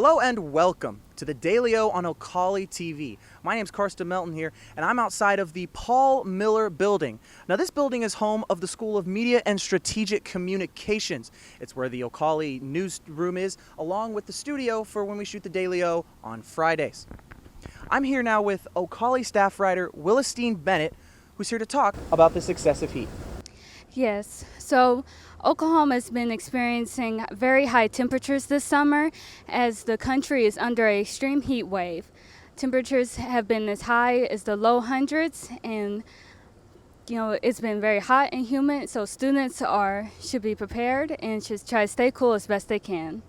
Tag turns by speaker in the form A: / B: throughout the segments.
A: Hello and welcome to the Daily O on Ocali TV. My name's Karsten Melton here, and I'm outside of the Paul Miller Building. Now, this building is home of the School of Media and Strategic Communications. It's where the Ocali newsroom is, along with the studio for when we shoot the Daily O on Fridays. I'm here now with Ocali staff writer Willistine Bennett, who's here to talk about this excessive heat.
B: Yes, so Oklahoma has been experiencing very high temperatures this summer as the country is under an extreme heat wave. Temperatures have been as high as the low hundreds, and it's been very hot and humid, so students should be prepared and should try to stay cool as best they can.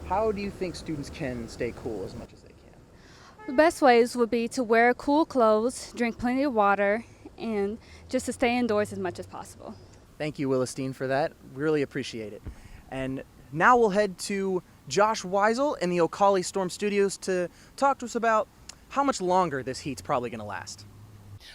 A: How do you think students can stay cool as much as they can?
B: The best ways would be to wear cool clothes, drink plenty of water, and just to stay indoors as much as possible.
A: Thank you, Willistine, for that. Really appreciate it. And now we'll head to Josh Weisel in the Ocali Storm Studios to talk to us about how much longer this heat's probably going to last.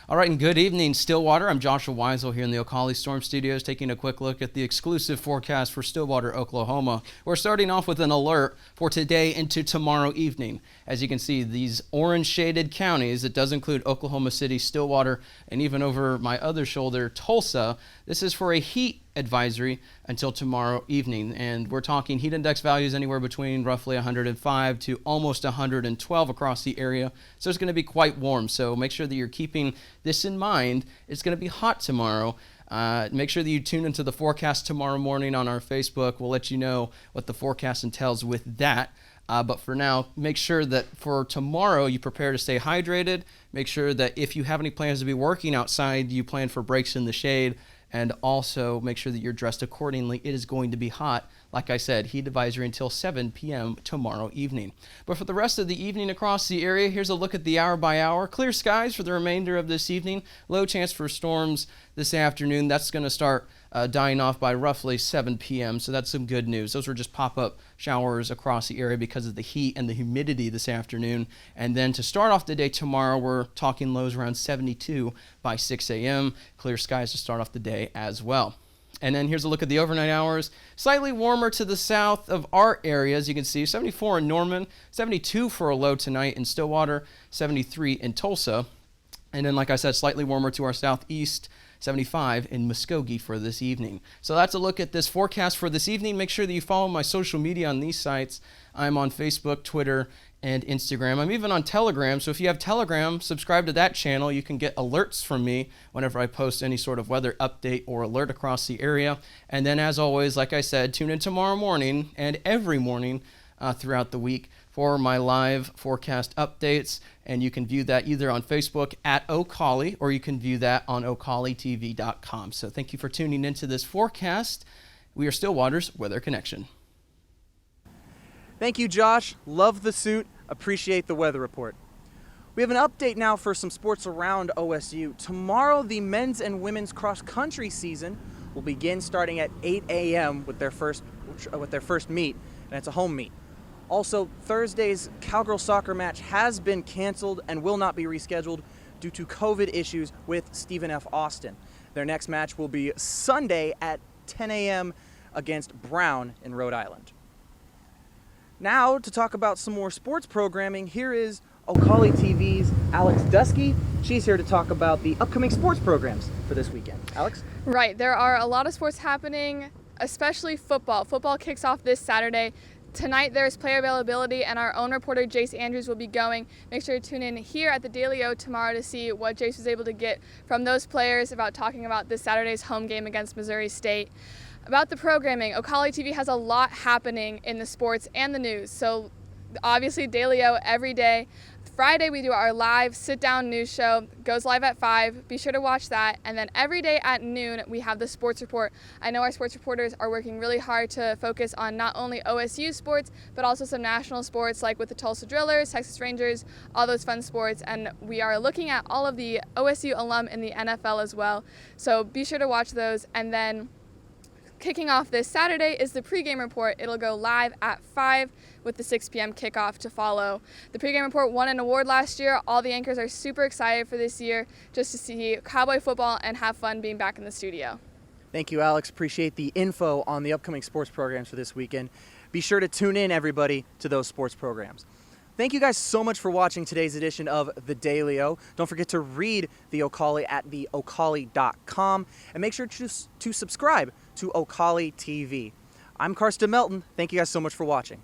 C: All right, and good evening, Stillwater. I'm Joshua Weisel here in the Ocali Storm Studios, taking a quick look at the exclusive forecast for Stillwater, Oklahoma. We're starting off with an alert for today into tomorrow evening. As you can see, these orange-shaded counties, it does include Oklahoma City, Stillwater, and even over my other shoulder, Tulsa. This is for a heat advisory until tomorrow evening, and we're talking heat index values anywhere between roughly 105 to almost 112 across the area, so it's going to be quite warm. So make sure that you're keeping this in mind. It's going to be hot tomorrow. Make sure that you tune into the forecast tomorrow morning on our Facebook. We'll let you know what the forecast entails with that. But for now, make sure that for tomorrow you prepare to stay hydrated. Make sure that if you have any plans to be working outside, you plan for breaks in the shade. And also make sure that you're dressed accordingly. It is going to be hot. Like I said, heat advisory until 7 p.m. tomorrow evening. But for the rest of the evening across the area, here's a look at the hour by hour. Clear skies for the remainder of this evening. Low chance for storms this afternoon. That's going to start dying off by roughly 7 p.m. So that's some good news. Those were just pop-up showers across the area because of the heat and the humidity this afternoon. And then to start off the day tomorrow, we're talking lows around 72 by 6 a.m. Clear skies to start off the day as well. And then here's a look at the overnight hours. Slightly warmer to the south of our area, as you can see. 74 in Norman, 72 for a low tonight in Stillwater, 73 in Tulsa. And then, like I said, slightly warmer to our southeast, 75 in Muskogee for this evening. So that's a look at this forecast for this evening. Make sure that you follow my social media on these sites. I'm on Facebook, Twitter, and Instagram. I'm even on Telegram, so if you have Telegram, subscribe to that channel. You can get alerts from me whenever I post any sort of weather update or alert across the area. And then, as always, like I said, tune in tomorrow morning and every morning throughout the week for my live forecast updates. And you can view that either on Facebook at Ocali, or you can view that on ocalitv.com. So thank you for tuning into this forecast. We are Stillwater's Weather Connection.
A: Thank you, Josh. Love the suit. Appreciate the weather report. We have an update now for some sports around OSU. Tomorrow, the men's and women's cross-country season will begin starting at 8 a.m. with their first meet, and it's a home meet. Also, Thursday's Cowgirl soccer match has been canceled and will not be rescheduled due to COVID issues with Stephen F. Austin. Their next match will be Sunday at 10 a.m. against Brown in Rhode Island. Now, to talk about some more sports programming, here is Ocali TV's Alex Dusky. She's here to talk about the upcoming sports programs for this weekend. Alex?
D: Right, there are a lot of sports happening, especially football. Football kicks off this Saturday. Tonight there's player availability, and our own reporter Jace Andrews will be going. Make sure to tune in here at the Daily O tomorrow to see what Jace was able to get from those players about talking about this Saturday's home game against Missouri State. About the programming, Ocali TV has a lot happening in the sports and the news. So obviously Daily O every day. Friday we do our live sit-down news show. Goes live at 5. Be sure to watch that. And then every day at noon we have the sports report. I know our sports reporters are working really hard to focus on not only OSU sports, but also some national sports like with the Tulsa Drillers, Texas Rangers, all those fun sports. And we are looking at all of the OSU alum in the NFL as well. So be sure to watch those. And then kicking off this Saturday is the pregame report. It'll go live at 5 with the 6 p.m. kickoff to follow. The pregame report won an award last year. All the anchors are super excited for this year just to see Cowboy football and have fun being back in the studio.
A: Thank you, Alex. Appreciate the info on the upcoming sports programs for this weekend. Be sure to tune in, everybody, to those sports programs. Thank you guys so much for watching today's edition of The Daily O. Don't forget to read the Ocali at theocali.com and make sure to subscribe to Ocali TV. I'm Karsten Melton. Thank you guys so much for watching.